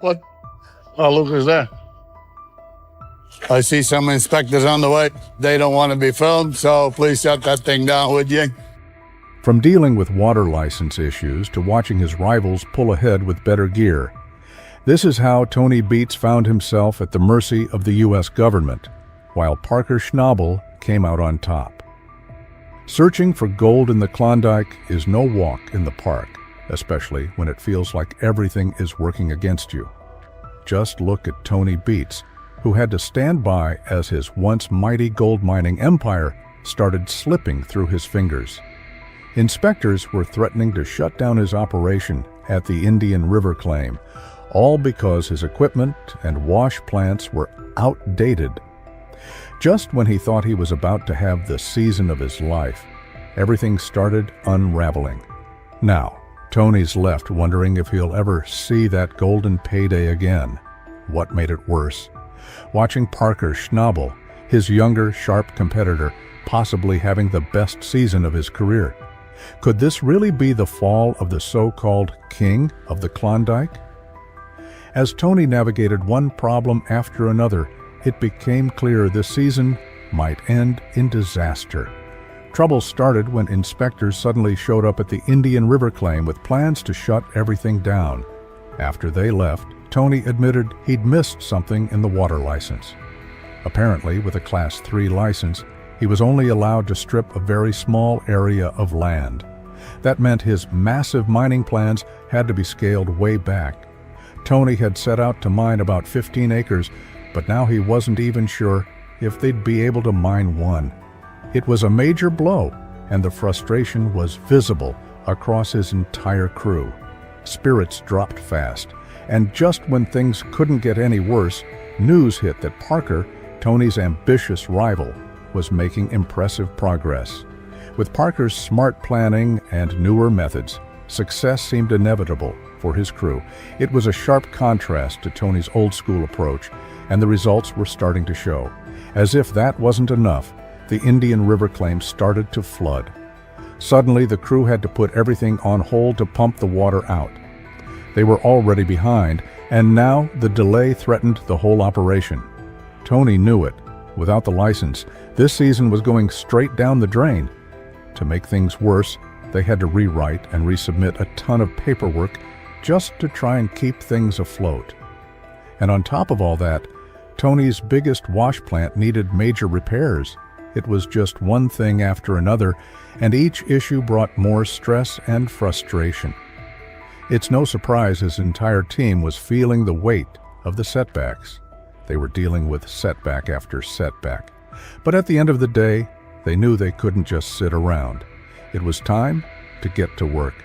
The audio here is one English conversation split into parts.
What? Oh, look who's there. I see some inspectors on the way. They don't want to be filmed, so please shut that thing down, would you? From dealing with water license issues to watching his rivals pull ahead with better gear, this is how Tony Beets found himself at the mercy of the U.S. government, while Parker Schnabel came out on top. Searching for gold in the Klondike is no walk in the park, especially when it feels like everything is working against you. Just look at Tony Beets, who had to stand by as his once mighty gold mining empire started slipping through his fingers. Inspectors were threatening to shut down his operation at the Indian River claim, all because his equipment and wash plants were outdated. Just when he thought he was about to have the season of his life, everything started unraveling. Now, Tony's left wondering if he'll ever see that golden payday again. What made it worse? Watching Parker Schnabel, his younger, sharp competitor, possibly having the best season of his career. Could this really be the fall of the so-called king of the Klondike? As Tony navigated one problem after another, it became clear this season might end in disaster. Trouble started when inspectors suddenly showed up at the Indian River claim with plans to shut everything down. After they left, Tony admitted he'd missed something in the water license. Apparently, with a Class 3 license, he was only allowed to strip a very small area of land. That meant his massive mining plans had to be scaled way back. Tony had set out to mine about 15 acres, but now he wasn't even sure if they'd be able to mine one. It was a major blow, and the frustration was visible across his entire crew. Spirits dropped fast, and just when things couldn't get any worse, news hit that Parker, Tony's ambitious rival, was making impressive progress. With Parker's smart planning and newer methods, success seemed inevitable for his crew. It was a sharp contrast to Tony's old-school approach, and the results were starting to show. As if that wasn't enough, the Indian River claim started to flood. Suddenly, the crew had to put everything on hold to pump the water out. They were already behind, and now the delay threatened the whole operation. Tony knew it. Without the license, this season was going straight down the drain. To make things worse, they had to rewrite and resubmit a ton of paperwork just to try and keep things afloat. And on top of all that, Tony's biggest wash plant needed major repairs. It was just one thing after another, and each issue brought more stress and frustration. It's no surprise his entire team was feeling the weight of the setbacks. They were dealing with setback after setback. But at the end of the day, they knew they couldn't just sit around. It was time to get to work.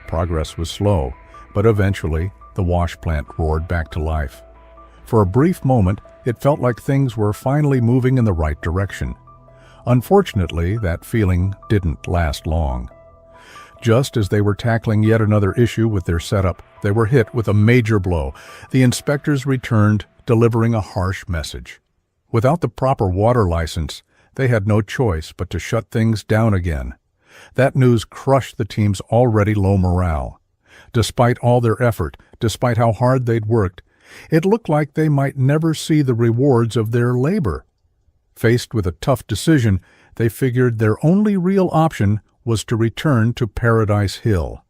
Progress was slow, but eventually the wash plant roared back to life. For a brief moment, it felt like things were finally moving in the right direction. Unfortunately, that feeling didn't last long. Just as they were tackling yet another issue with their setup, they were hit with a major blow. The inspectors returned, delivering a harsh message. Without the proper water license, they had no choice but to shut things down again. That news crushed the team's already low morale. Despite all their effort, despite how hard they'd worked, it looked like they might never see the rewards of their labor. Faced with a tough decision, they figured their only real option was to return to Paradise Hill.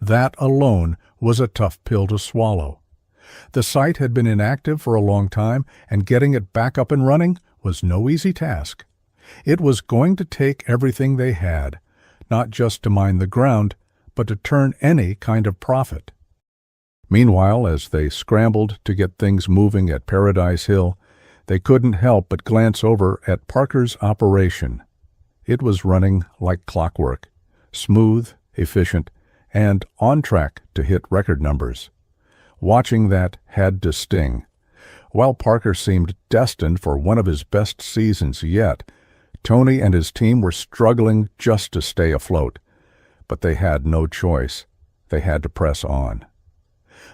That alone was a tough pill to swallow. The site had been inactive for a long time, and getting it back up and running was no easy task. It was going to take everything they had, not just to mine the ground, but to turn any kind of profit. Meanwhile, as they scrambled to get things moving at Paradise Hill, they couldn't help but glance over at Parker's operation. It was running like clockwork, smooth, efficient, and on track to hit record numbers. Watching that had to sting. While Parker seemed destined for one of his best seasons yet, Tony and his team were struggling just to stay afloat. But they had no choice. They had to press on.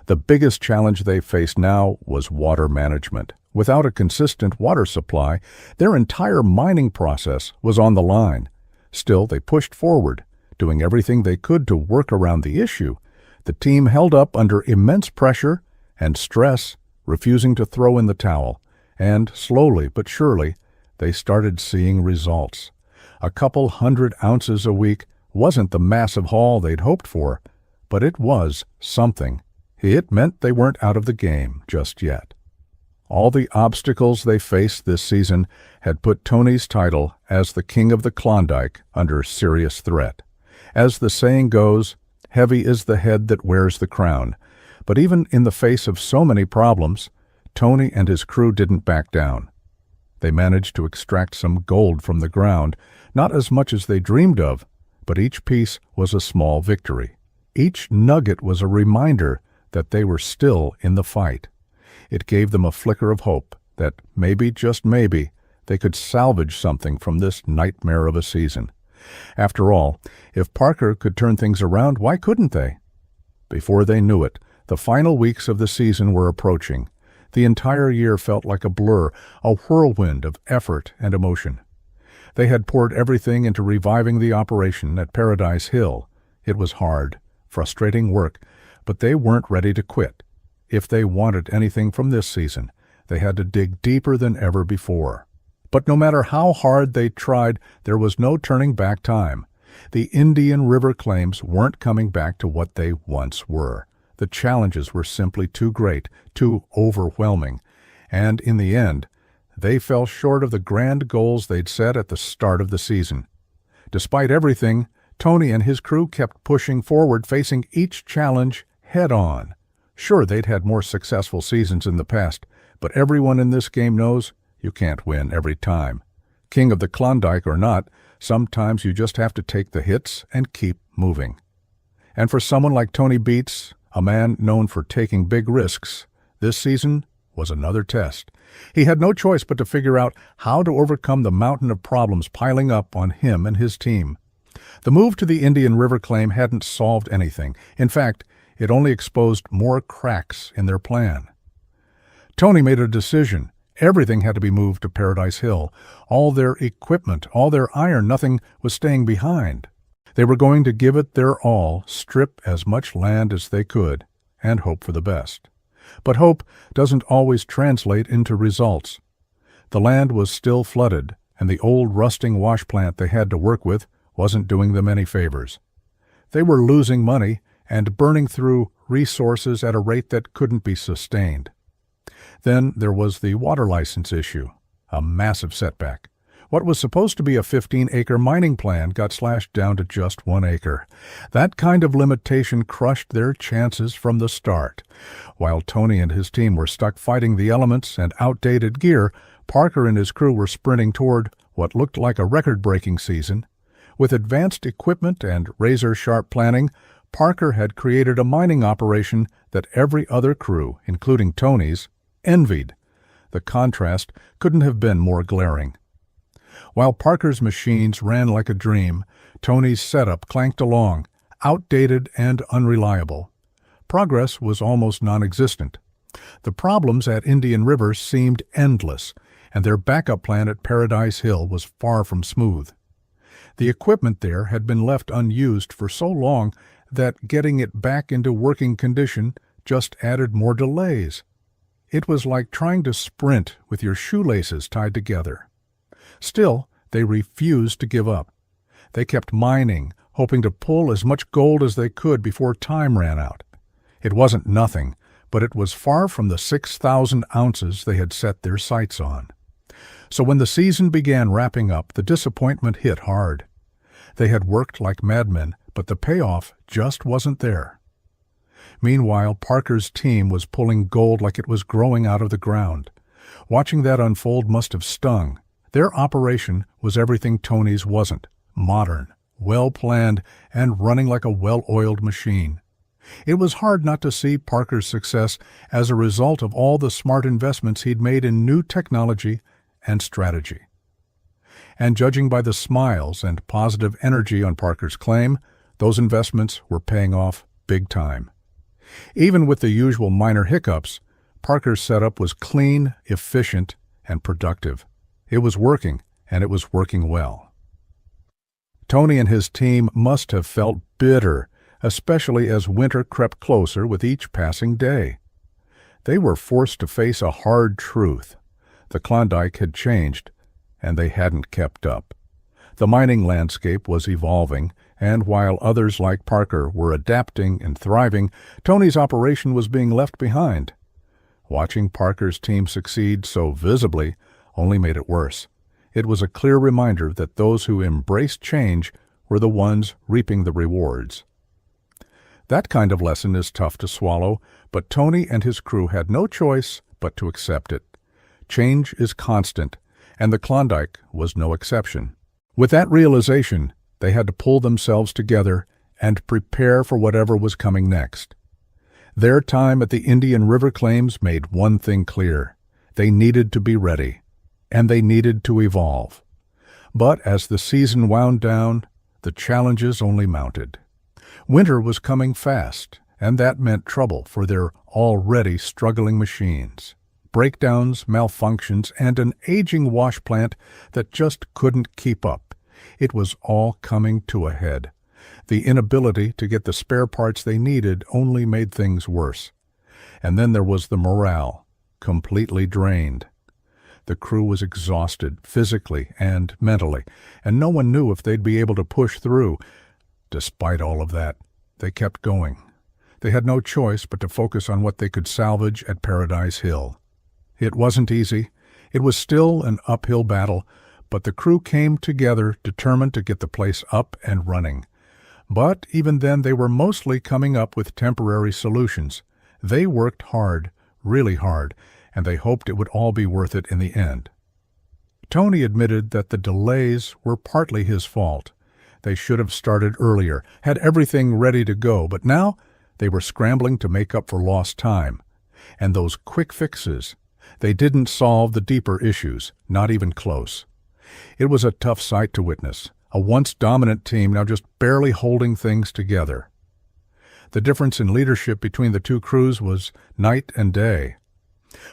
The biggest challenge they faced now was water management. Without a consistent water supply, their entire mining process was on the line. Still, they pushed forward, doing everything they could to work around the issue. The team held up under immense pressure, and stress, refusing to throw in the towel, and slowly but surely, they started seeing results. A couple 100 ounces a week wasn't the massive haul they'd hoped for, but it was something. It meant they weren't out of the game just yet. All the obstacles they faced this season had put Tony's title as the King of the Klondike under serious threat. As the saying goes, heavy is the head that wears the crown. But even in the face of so many problems, Tony and his crew didn't back down. They managed to extract some gold from the ground, not as much as they dreamed of, but each piece was a small victory. Each nugget was a reminder that they were still in the fight. It gave them a flicker of hope that maybe, just maybe, they could salvage something from this nightmare of a season. After all, if Parker could turn things around, why couldn't they? Before they knew it, the final weeks of the season were approaching. The entire year felt like a blur, a whirlwind of effort and emotion. They had poured everything into reviving the operation at Paradise Hill. It was hard, frustrating work, but they weren't ready to quit. If they wanted anything from this season, they had to dig deeper than ever before. But no matter how hard they tried, there was no turning back time. The Indian River claims weren't coming back to what they once were. The challenges were simply too great, too overwhelming, and in the end, they fell short of the grand goals they'd set at the start of the season. Despite everything, Tony and his crew kept pushing forward, facing each challenge head-on. Sure, they'd had more successful seasons in the past, but everyone in this game knows you can't win every time. King of the Klondike or not, sometimes you just have to take the hits and keep moving. And for someone like Tony Beets, a man known for taking big risks, this season was another test. He had no choice but to figure out how to overcome the mountain of problems piling up on him and his team. The move to the Indian River claim hadn't solved anything. In fact, it only exposed more cracks in their plan. Tony made a decision. Everything had to be moved to Paradise Hill. All their equipment, all their iron, nothing was staying behind. They were going to give it their all, strip as much land as they could, and hope for the best. But hope doesn't always translate into results. The land was still flooded, and the old rusting wash plant they had to work with wasn't doing them any favors. They were losing money and burning through resources at a rate that couldn't be sustained. Then there was the water license issue, a massive setback. What was supposed to be a 15-acre mining plan got slashed down to just 1 acre. That kind of limitation crushed their chances from the start. While Tony and his team were stuck fighting the elements and outdated gear, Parker and his crew were sprinting toward what looked like a record-breaking season. With advanced equipment and razor-sharp planning, Parker had created a mining operation that every other crew, including Tony's, envied. The contrast couldn't have been more glaring. While Parker's machines ran like a dream, Tony's setup clanked along, outdated and unreliable. Progress was almost non-existent. The problems at Indian River seemed endless, and their backup plan at Paradise Hill was far from smooth. The equipment there had been left unused for so long that getting it back into working condition just added more delays. It was like trying to sprint with your shoelaces tied together. Still, they refused to give up. They kept mining, hoping to pull as much gold as they could before time ran out. It wasn't nothing, but it was far from the 6,000 ounces they had set their sights on. So when the season began wrapping up, the disappointment hit hard. They had worked like madmen, but the payoff just wasn't there. Meanwhile, Parker's team was pulling gold like it was growing out of the ground. Watching that unfold must have stung. Their operation was everything Tony's wasn't: modern, well-planned, and running like a well-oiled machine. It was hard not to see Parker's success as a result of all the smart investments he'd made in new technology and strategy. And judging by the smiles and positive energy on Parker's claim, those investments were paying off big time. Even with the usual minor hiccups, Parker's setup was clean, efficient, and productive. It was working, and it was working well. Tony and his team must have felt bitter, especially as winter crept closer with each passing day. They were forced to face a hard truth. The Klondike had changed, and they hadn't kept up. The mining landscape was evolving, and while others like Parker were adapting and thriving, Tony's operation was being left behind. Watching Parker's team succeed so visibly only made it worse. It was a clear reminder that those who embraced change were the ones reaping the rewards. That kind of lesson is tough to swallow, but Tony and his crew had no choice but to accept it. Change is constant, and the Klondike was no exception. With that realization, they had to pull themselves together and prepare for whatever was coming next. Their time at the Indian River claims made one thing clear. They needed to be ready, and they needed to evolve. But as the season wound down, the challenges only mounted. Winter was coming fast, and that meant trouble for their already struggling machines. Breakdowns, malfunctions, and an aging wash plant that just couldn't keep up. It was all coming to a head. The inability to get the spare parts they needed only made things worse. And then there was the morale, completely drained. The crew was exhausted, physically and mentally, and no one knew if they'd be able to push through. Despite all of that, they kept going. They had no choice but to focus on what they could salvage at Paradise Hill. It wasn't easy. It was still an uphill battle, but the crew came together determined to get the place up and running. But even then they were mostly coming up with temporary solutions. They worked hard, really hard, and they hoped it would all be worth it in the end. Tony admitted that the delays were partly his fault. They should have started earlier, had everything ready to go, but now they were scrambling to make up for lost time. And those quick fixes, they didn't solve the deeper issues, not even close. It was a tough sight to witness, a once dominant team now just barely holding things together. The difference in leadership between the two crews was night and day.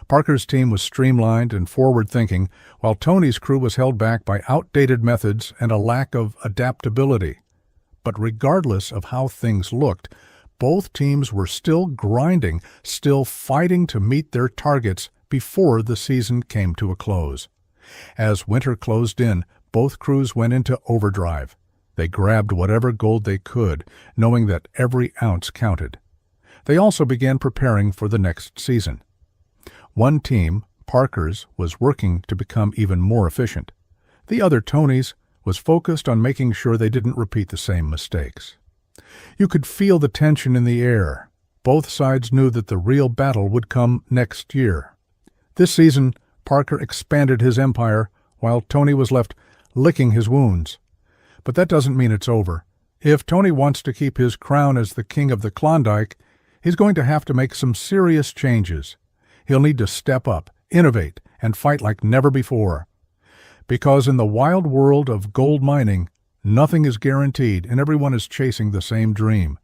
Parker's team was streamlined and forward-thinking, while Tony's crew was held back by outdated methods and a lack of adaptability. But regardless of how things looked, both teams were still grinding, still fighting to meet their targets before the season came to a close. As winter closed in, both crews went into overdrive. They grabbed whatever gold they could, knowing that every ounce counted. They also began preparing for the next season. One team, Parker's, was working to become even more efficient. The other, Tony's, was focused on making sure they didn't repeat the same mistakes. You could feel the tension in the air. Both sides knew that the real battle would come next year. This season, Parker expanded his empire, while Tony was left licking his wounds. But that doesn't mean it's over. If Tony wants to keep his crown as the king of the Klondike, he's going to have to make some serious changes. He'll need to step up, innovate, and fight like never before. Because in the wild world of gold mining, nothing is guaranteed and everyone is chasing the same dream.